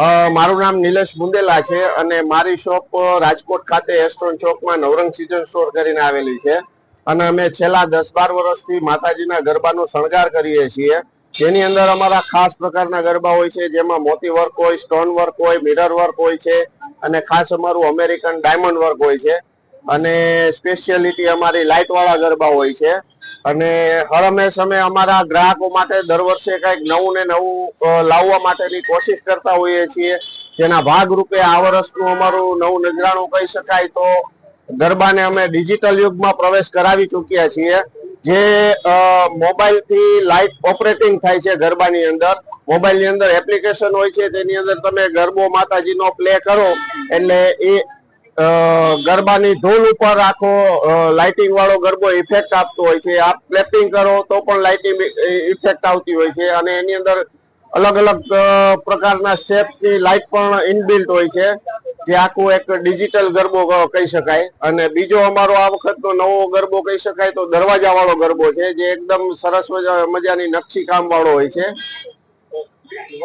મારું નામ નિલેશ બુંદેલા છે અને મારી શોપ રાજકોટ ખાતે એસ્ટ્રોન ચોકમાં નવરંગ સીઝન સ્ટોર કરીને આવેલી છે અને અમે છેલ્લા 10-12 વર્ષથી માતાજીના ગરબાનો શણગાર કરીએ છીએ, જેની અંદર અમારા ખાસ પ્રકારના ગરબા હોય છે, જેમાં મોતી વર્ક હોય, સ્ટોન વર્ક હોય, મિરર વર્ક હોય છે અને ખાસ અમારું અમેરિકન ડાયમંડ વર્ક હોય છે અને સ્પેશિયાલિટી અમારી લાઇટ વાળા ગરબા હોય છે અને હર હંમેશ અમે અમારા ગ્રાહકો માટે દર વર્ષે કંઈક નવું ને નવું લાવવા માટેની કોશિશ કરતા હોઈએ છીએ, જેના ભાગરૂપે આ વર્ષનું અમારું નવું નજરાણું કહી શકાય તો ગરબાને અમે ડિજિટલ યુગમાં પ્રવેશ કરાવી ચૂક્યા છીએ, જે મોબાઈલથી લાઇટ ઓપરેટિંગ થાય છે. ગરબાની અંદર મોબાઈલની અંદર એપ્લિકેશન હોય છે, તેની અંદર તમે ગરબો માતાજીનો પ્લે કરો એટલે એ ગરબાની ધૂન ઉપર આખો લાઇટિંગ વાળો ગરબો ઇફેક્ટ આપતો હોય છે. આપ ક્લેપિંગ કરો તો પણ લાઇટિંગ ઇફેક્ટ આવતી હોય છે અને એની અંદર અલગ અલગ પ્રકારના સ્ટેપ્સની લાઇટ પણ ઇનબિલ્ટ હોય છે, જે આખું એક ડિજિટલ ગરબો કહી શકાય. અને બીજો અમારો આ વખતનો નવો ગરબો કહી શકાય તો દરવાજા વાળો ગરબો છે, જે એકદમ સરસ મજાની નકશી કામ વાળો હોય છે.